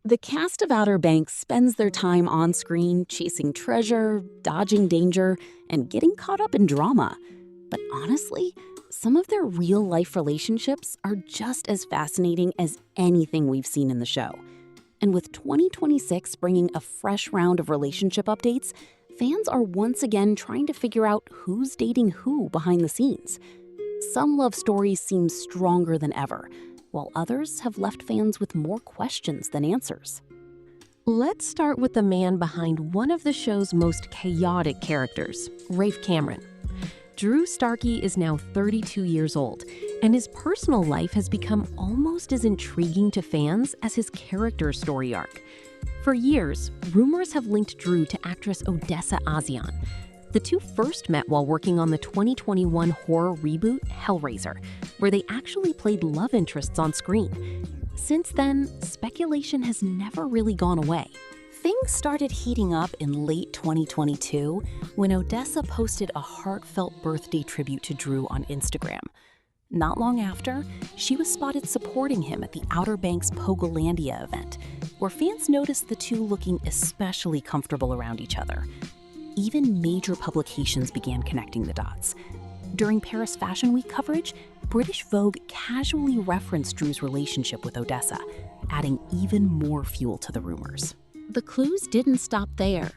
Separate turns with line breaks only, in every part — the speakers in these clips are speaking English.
The cast of Outer Banks spends their time on screen chasing treasure, dodging danger, and getting caught up in drama. But honestly, some of their real-life relationships are just as fascinating as anything we've seen in the show. And with 2026 bringing a fresh round of relationship updates, fans are once again trying to figure out who's dating who behind the scenes. Some love stories seem stronger than ever, while others have left fans with more questions than answers.
Let's start with the man behind one of the show's most chaotic characters, Rafe Cameron. Drew Starkey is now 32 years old, and his personal life has become almost as intriguing to fans as his character story arc. For years, rumors have linked Drew to actress Odessa A'zion. The two first met while working on the 2021 horror reboot Hellraiser, where they actually played love interests on screen. Since then, speculation has never really gone away.
Things started heating up in late 2022 when Odessa posted a heartfelt birthday tribute to Drew on Instagram. Not long after, she was spotted supporting him at the Outer Banks Pogolandia event, where fans noticed the two looking especially comfortable around each other. Even major publications began connecting the dots. During Paris Fashion Week coverage, British Vogue casually referenced Drew's relationship with Odessa, adding even more fuel to the rumors. The clues didn't stop there.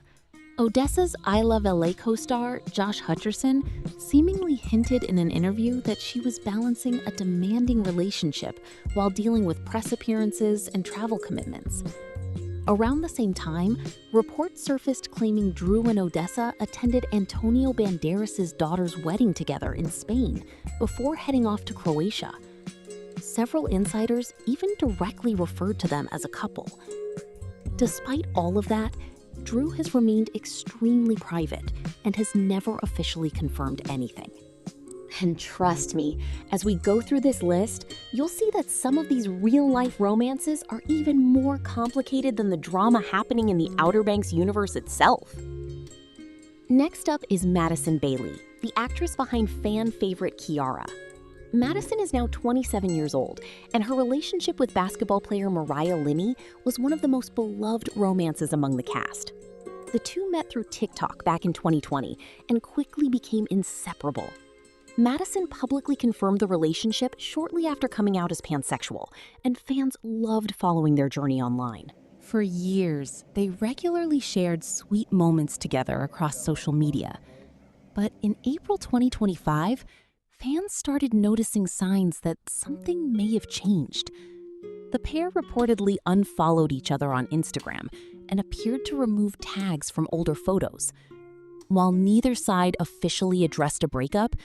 Odessa's I Love LA co-star, Josh Hutcherson, seemingly hinted in an interview that she was balancing a demanding relationship while dealing with press appearances and travel commitments. Around the same time, reports surfaced claiming Drew and Odessa attended Antonio Banderas' daughter's wedding together in Spain before heading off to Croatia. Several insiders even directly referred to them as a couple. Despite all of that, Drew has remained extremely private and has never officially confirmed anything. And trust me, as we go through this list, you'll see that some of these real-life romances are even more complicated than the drama happening in the Outer Banks universe itself. Next up is Madison Bailey, the actress behind fan-favorite Kiara. Madison is now 27 years old, and her relationship with basketball player Mariah Limmy was one of the most beloved romances among the cast. The two met through TikTok back in 2020 and quickly became inseparable. Madison publicly confirmed the relationship shortly after coming out as pansexual, and fans loved following their journey online. For years, they regularly shared sweet moments together across social media. But in April 2025, fans started noticing signs that something may have changed. The pair reportedly unfollowed each other on Instagram and appeared to remove tags from older photos. While neither side officially addressed a breakup,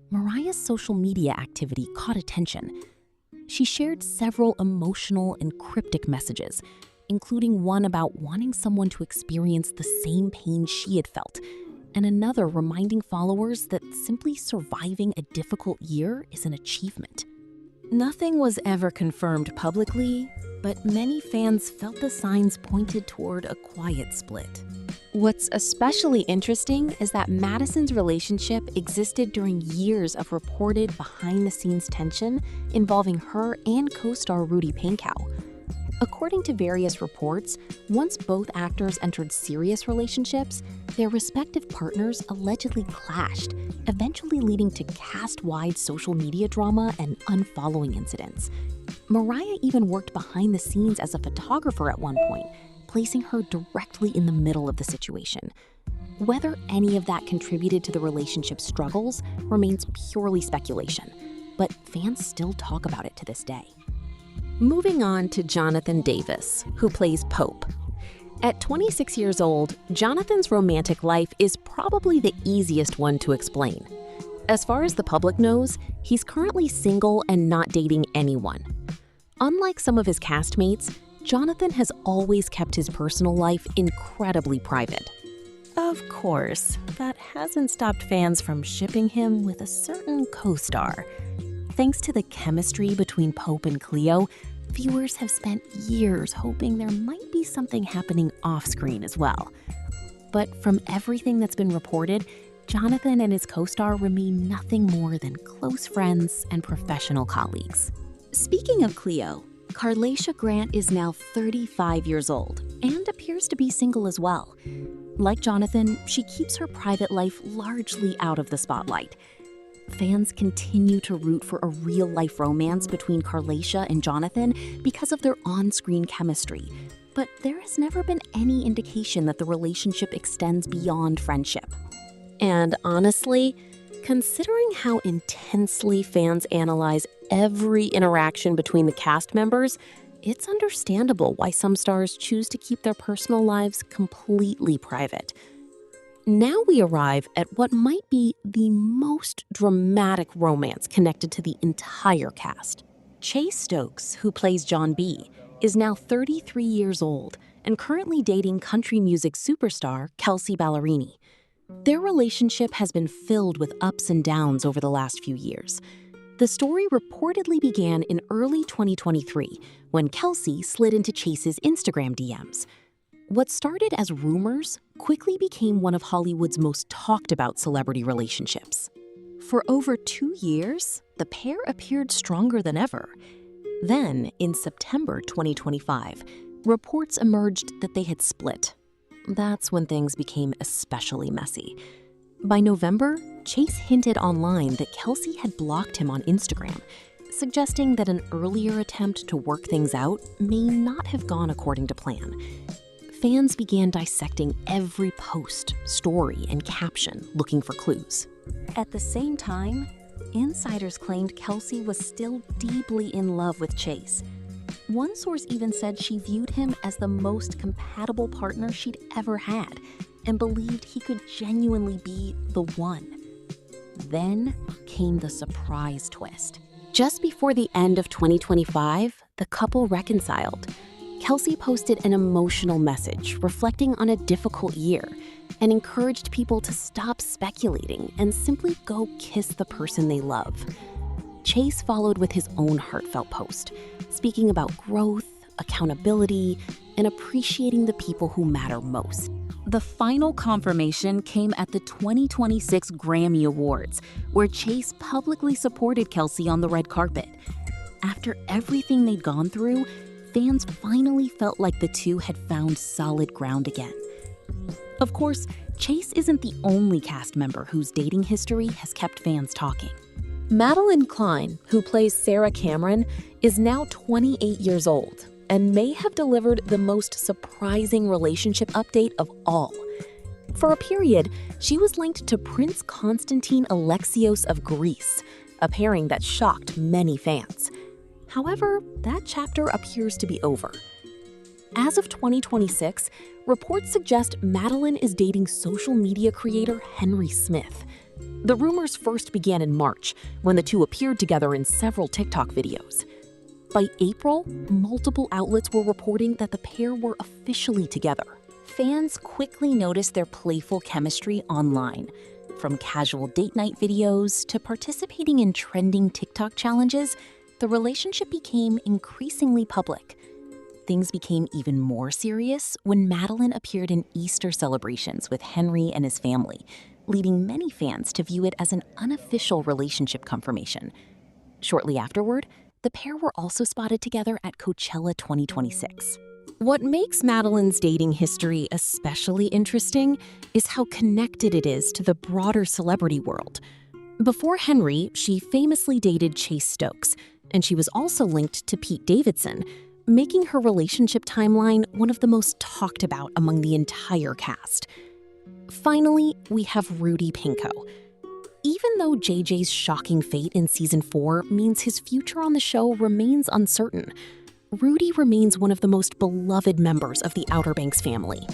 Mariah's social media activity caught attention. She shared several emotional and cryptic messages, including one about wanting someone to experience the same pain she had felt, and another reminding followers that simply surviving a difficult year is an achievement. Nothing was ever confirmed publicly, but many fans felt the signs pointed toward a quiet split. What's especially interesting is that Madison's relationship existed during years of reported behind-the-scenes tension involving her and co-star Rudy Pankow. According to various reports, once both actors entered serious relationships, their respective partners allegedly clashed, eventually leading to cast-wide social media drama and unfollowing incidents. Mariah even worked behind the scenes as a photographer at one point, placing her directly in the middle of the situation. Whether any of that contributed to the relationship's struggles remains purely speculation, but fans still talk about it to this day. Moving on to Jonathan Davis, who plays Pope. At 26 years old, Jonathan's romantic life is probably the easiest one to explain. As far as the public knows, he's currently single and not dating anyone. Unlike some of his castmates, Jonathan has always kept his personal life incredibly private. Of course, that hasn't stopped fans from shipping him with a certain co-star. Thanks to the chemistry between Pope and Cleo, viewers have spent years hoping there might be something happening off-screen as well. But from everything that's been reported, Jonathan and his co-star remain nothing more than close friends and professional colleagues. Speaking of Cleo, Carlacia Grant is now 35 years old and appears to be single as well. Like Jonathan, she keeps her private life largely out of the spotlight. Fans continue to root for a real-life romance between Carlacia and Jonathan because of their on-screen chemistry, but there has never been any indication that the relationship extends beyond friendship.
And honestly, considering how intensely fans analyze every interaction between the cast members, it's understandable why some stars choose to keep their personal lives completely private. Now we arrive at what might be the most dramatic romance connected to the entire cast.
Chase Stokes, who plays John B., is now 33 years old and currently dating country music superstar Kelsey Ballerini. Their relationship has been filled with ups and downs over the last few years. The story reportedly began in early 2023 when Kelsey slid into Chase's Instagram DMs. What started as rumors quickly became one of Hollywood's most talked about celebrity relationships. For over 2 years, the pair appeared stronger than ever. Then, in September 2025, reports emerged that they had split. That's when things became especially messy. By November, Chase hinted online that Kelsey had blocked him on Instagram, suggesting that an earlier attempt to work things out may not have gone according to plan. Fans began dissecting every post, story, and caption, looking for clues. At the same time, insiders claimed Kelsey was still deeply in love with Chase. One source even said she viewed him as the most compatible partner she'd ever had and believed he could genuinely be the one. Then came the surprise twist. Just before the end of 2025, the couple reconciled. Kelsey posted an emotional message reflecting on a difficult year and encouraged people to stop speculating and simply go kiss the person they love. Chase followed with his own heartfelt post, speaking about growth, accountability, and appreciating the people who matter most. The final confirmation came at the 2026 Grammy Awards, where Chase publicly supported Kelsey on the red carpet. After everything they'd gone through, fans finally felt like the two had found solid ground again. Of course, Chase isn't the only cast member whose dating history has kept fans talking.
Madelyn Cline, who plays Sarah Cameron, is now 28 years old and may have delivered the most surprising relationship update of all. For a period, she was linked to Prince Constantine Alexios of Greece, a pairing that shocked many fans. However, that chapter appears to be over. As of 2026, reports suggest Madelyn is dating social media creator Henry Smith. The rumors first began in March, when the two appeared together in several TikTok videos. By April, multiple outlets were reporting that the pair were officially together. Fans quickly noticed their playful chemistry online. From casual date night videos to participating in trending TikTok challenges, the relationship became increasingly public. Things became even more serious when Madelyn appeared in Easter celebrations with Henry and his family, leading many fans to view it as an unofficial relationship confirmation. Shortly afterward, the pair were also spotted together at Coachella 2026. What makes Madelyn's dating history especially interesting is how connected it is to the broader celebrity world. Before Henry, she famously dated Chase Stokes, and she was also linked to Pete Davidson, making her relationship timeline one of the most talked about among the entire cast. Finally, we have Rudy Pankow. Even though JJ's shocking fate in season 4 means his future on the show remains uncertain, Rudy remains one of the most beloved members of the Outer Banks family.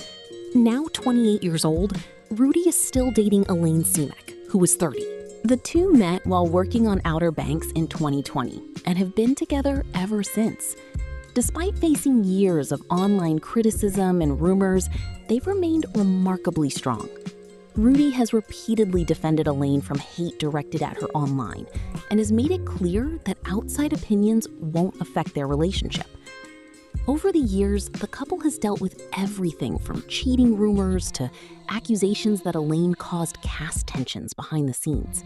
Now 28 years old, Rudy is still dating Elaine Seamek, who was 30. The two met while working on Outer Banks in 2020 and have been together ever since. Despite facing years of online criticism and rumors, they've remained remarkably strong. Rudy has repeatedly defended Elaine from hate directed at her online and has made it clear that outside opinions won't affect their relationship. Over the years, the couple has dealt with everything from cheating rumors to accusations that Elaine caused cast tensions behind the scenes.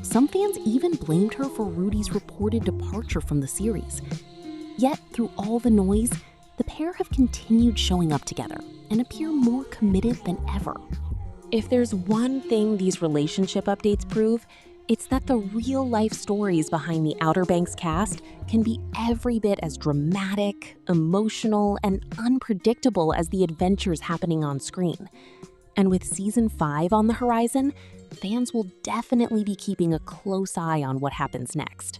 Some fans even blamed her for Rudy's reported departure from the series.
Yet, through all the noise, the pair have continued showing up together and appear more committed than ever. If there's one thing these relationship updates prove, it's that the real-life stories behind the Outer Banks cast can be every bit as dramatic, emotional, and unpredictable as the adventures happening on screen. And with Season 5 on the horizon, fans will definitely be keeping a close eye on what happens next.